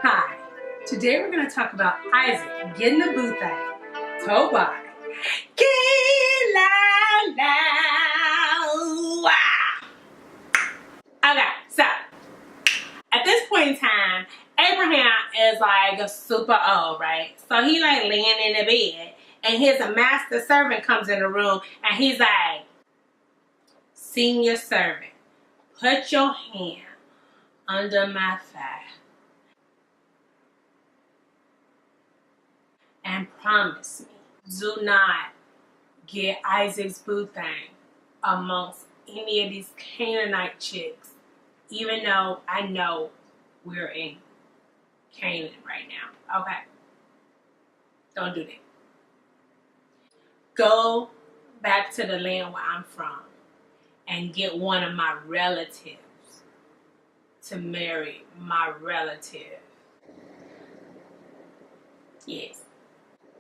Hi, today we're going to talk about Isaac getting the boo thing. Told by Okay, so at this point in time, Abraham is like super old, right? So he like laying in the bed, and his master servant comes in the room, and he's like, "Senior servant, put your hand under my thigh and promise me, do not get Isaac's boo thing amongst any of these Canaanite chicks, even though I know we're in Canaan right now. Okay? Don't do that. Go back to the land where I'm from and get one of my relatives to marry my relative. Yes.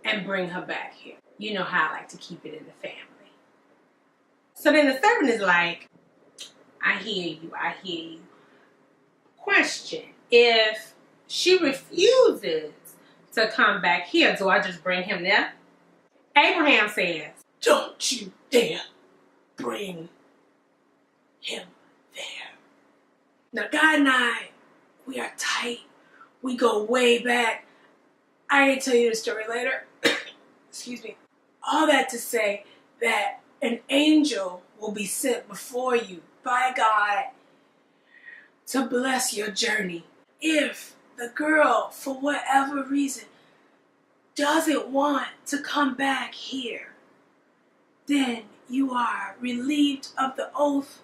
And bring her back here. You know how I like to keep it in the family." So then the servant is like, I hear you. Question, if she refuses to come back here, do I just bring him there? Abraham says, "Don't you dare bring him there." Now, God and I, we are tight. We go way back. I can tell you the story later. Excuse me. All that to say that an angel will be sent before you by God to bless your journey. If the girl, for whatever reason, doesn't want to come back here, then you are relieved of the oath.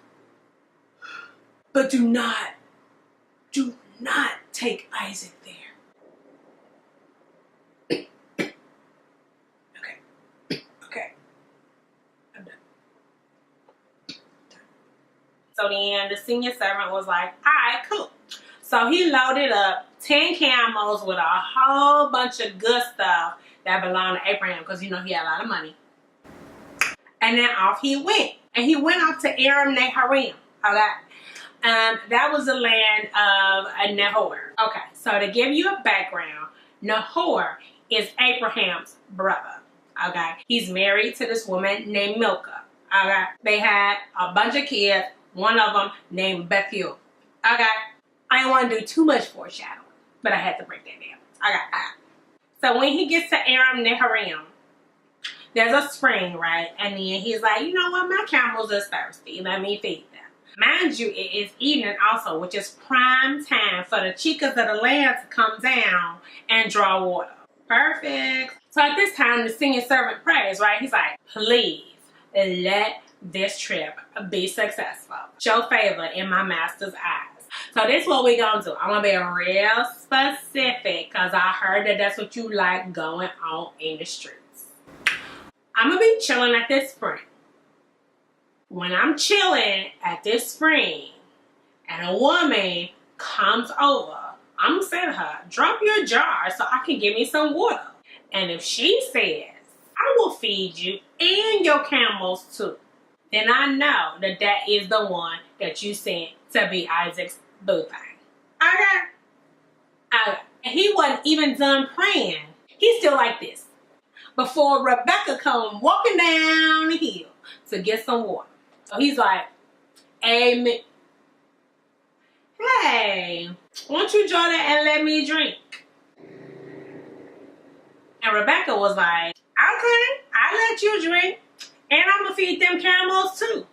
But do not take Isaac there. Okay. I'm done. So then the senior servant was like, all right, cool. So he loaded up 10 camels with a whole bunch of good stuff that belonged to Abraham, because you know he had a lot of money. And then off he went. And he went off to Aram Naharaim. Okay. That was the land of Nahor. Okay, so to give you a background, Nahor is Abraham's brother. Okay, he's married to this woman named Milcah. Okay, they had a bunch of kids. One of them named Bethuel. Okay, I didn't want to do too much foreshadowing, but I had to break that down. Okay. So when he gets to Aram Naharaim, there's a spring, right? And then he's like, you know what? My camels are thirsty. Let me feed them. Mind you, it is evening also, which is prime time for the chicas of the land to come down and draw water. Perfect. So at this time, the senior servant prays, right? He's like, please let this trip be successful. Show favor in my master's eyes. So this is what we're going to do. I'm going to be real specific because I heard that that's what you like going on in the streets. I'm going to be chilling at this spring. When I'm chilling at this spring and a woman comes over, I'm going to say to her, drop your jar so I can get me some water. And if she says, I will feed you and your camels too, then I know that that is the one that you sent to be Isaac's boo thing. Okay. And he wasn't even done praying. He's still like this. Before Rebecca come walking down the hill to get some water. So he's like, amen. Hey, won't you draw that and let me drink? And Rebecca was like, okay, I'll let you drink. And I'm going to feed them camels too.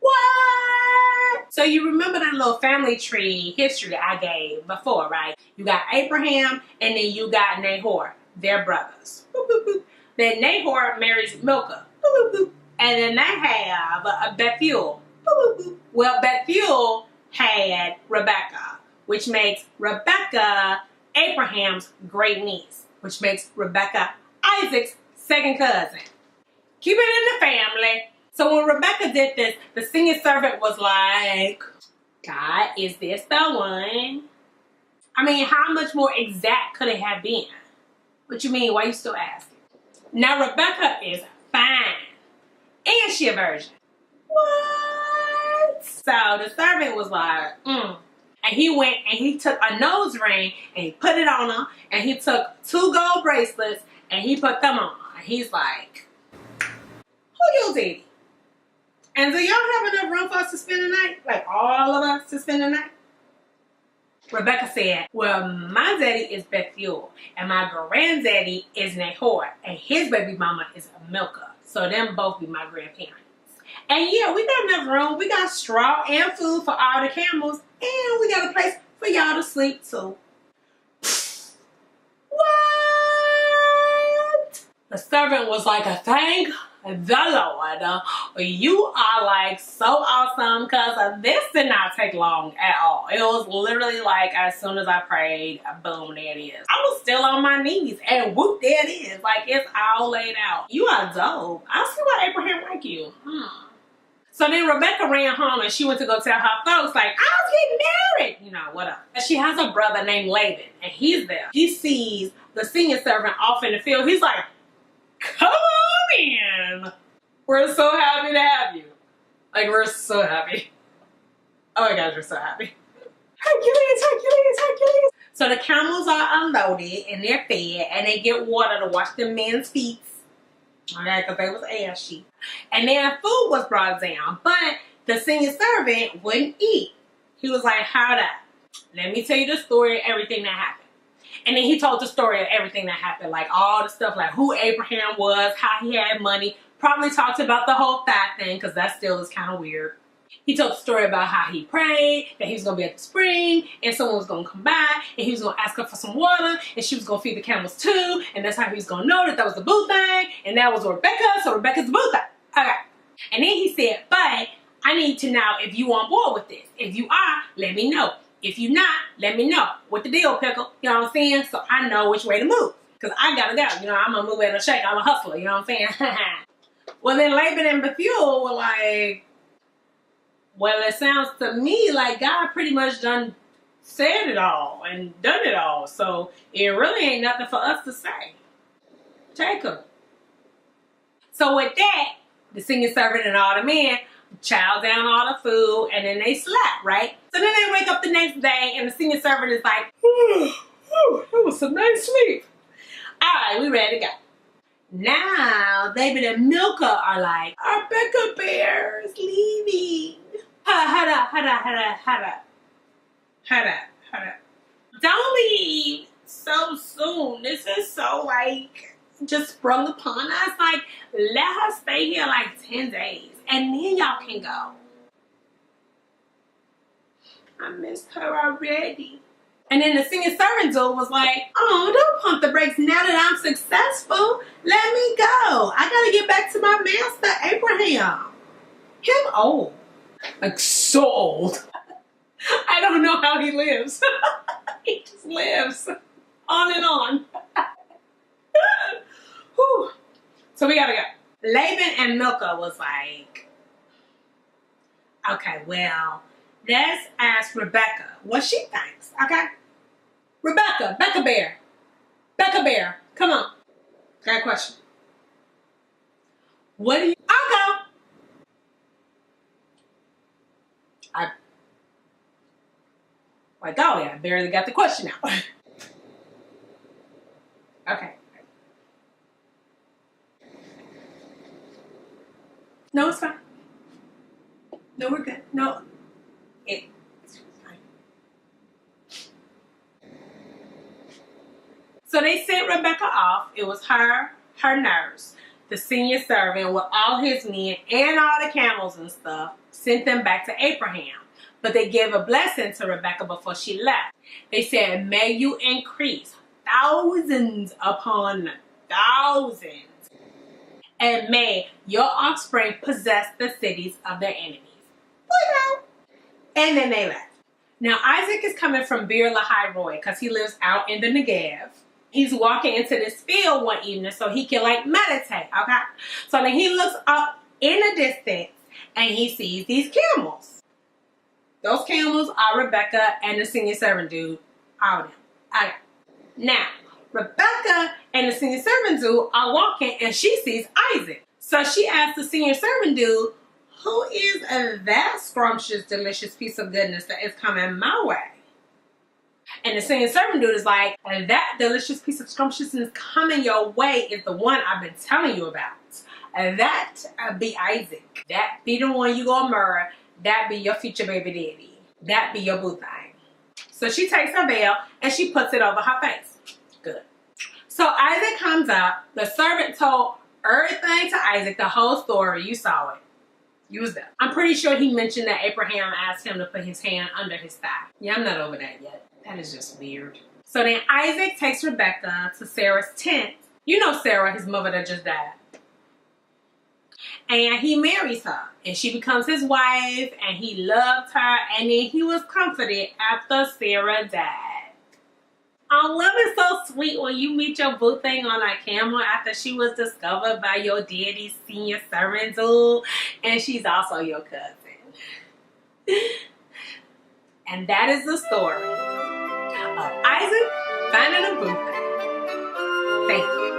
What? So you remember that little family tree history that I gave before, right? You got Abraham and then you got Nahor. They're brothers. Boop, boop, boop. Then Nahor marries Milcah. Boop, boop, boop. And then they have a Bethuel. Boop, boop, boop. Well, Bethuel had Rebecca, which makes Rebecca Abraham's great niece, which makes Rebecca Isaac's second cousin. Keep it in the family. So when Rebecca did this, the senior servant was like, God, is this the one? I mean, how much more exact could it have been? What you mean? Why you still asking? Now, Rebecca is fine. And she a virgin. What? So the servant was like, And he went and he took a nose ring and he put it on her. And he took 2 gold bracelets and he put them on her. And he's like, who you dating? And do y'all have enough room for us to spend the night? Like all of us to spend the night? Rebecca said, well, my daddy is Bethuel and my granddaddy is Nahor and his baby mama is Milcah. So them both be my grandparents. And yeah, we got enough room. We got straw and food for all the camels and we got a place for y'all to sleep too. What? The servant was like, thank the Lord. You are like so awesome because this did not take long at all. It was literally like as soon as I prayed, boom, there it is. I was still on my knees and whoop, there it is. Like it's all laid out. You are dope. I see why Abraham like you. So then Rebecca ran home and she went to go tell her folks like, I was getting married. You know, whatever. And she has a brother named Laban and he's there. He sees the senior servant off in the field. He's like, come on in. We're so happy to have you. Like, we're so happy. Oh my gosh, we're so happy. Hercules, Hercules, Hercules. So the camels are unloaded and they're fed and they get water to wash the men's feet. Okay, because they was ashy. And then food was brought down, but the senior servant wouldn't eat. He was like, hold up. Let me tell you the story of everything that happened. And then he told the story of everything that happened, like all the stuff, like who Abraham was, how he had money. Probably talked about the whole fat thing, because that still is kind of weird. He told the story about how he prayed, that he was going to be at the spring, and someone was going to come by, and he was going to ask her for some water, and she was going to feed the camels too, and that's how he was going to know that that was the boo thing, and that was Rebecca, so Rebecca's the boo thing. Okay. And then he said, but I need to know if you on board with this. If you are, let me know. If you not, let me know. What the deal, pickle? You know what I'm saying? So I know which way to move. Because I got to go. You know, I'm going to move at a shake. I'm a hustler. You know what I'm saying? Well, then Laban and Bethuel were like, well, it sounds to me like God pretty much done said it all and done it all. So it really ain't nothing for us to say. Take him. So with that, the senior servant and all the men chow down all the food and then they slept, right? So then they wake up the next day and the senior servant is like, that was some nice sleep. All right, we ready to go. Now, David and Milcah are like, our Becca Bear is leaving. Hold up. Don't leave so soon. This is so like just sprung upon us. Like, let her stay here like 10 days and then y'all can go. I missed her already. And then the senior servant dude was like, oh, don't pump the brakes now that I'm successful. Let me go. I gotta get back to my master, Abraham. Him old. Like so old. I don't know how he lives. He just lives on and on. Whew. So we gotta go. Laban and Milcah was like, okay, well, let's ask Rebecca what she thinks, okay? Rebecca, Becca Bear, come on. Got a question. What do you, I'll go. Like, oh yeah, I barely got the question out. Okay. No, it's fine. No, we're good. No, it's fine. So they sent Rebecca off. It was her nurse, the senior servant with all his men and all the camels and stuff, sent them back to Abraham. But they gave a blessing to Rebecca before she left. They said, may you increase thousands upon thousands. And may your offspring possess the cities of their enemies. And then they left. Now Isaac is coming from Bir Lahai Roy because he lives out in the Negev. He's walking into this field one evening so he can like meditate, okay? So then he looks up in the distance and he sees these camels. Those camels are Rebecca and the senior servant dude. All of them. Okay. Now, Rebecca and the senior servant dude are walking and she sees Isaac. So she asks the senior servant dude, who is that scrumptious, delicious piece of goodness that is coming my way? And the singing servant dude is like, that delicious piece of scrumptiousness coming your way is the one I've been telling you about. That be Isaac. That be the one you gonna marry. That be your future baby daddy. That be your boo thing. So she takes her veil and she puts it over her face. Good. So Isaac comes up. The servant told everything to Isaac, the whole story. You saw it. You was there. I'm pretty sure he mentioned that Abraham asked him to put his hand under his thigh. Yeah, I'm not over that yet. That is just weird. So then Isaac takes Rebecca to Sarah's tent. You know Sarah, his mother that just died. And he marries her. And she becomes his wife. And he loved her. And then he was comforted after Sarah died. Oh, love is so sweet when you meet your boo thing on like camera after she was discovered by your daddy's senior servant dude. And she's also your cousin. And that is the story of Isaac finding a boo thing. Thank you.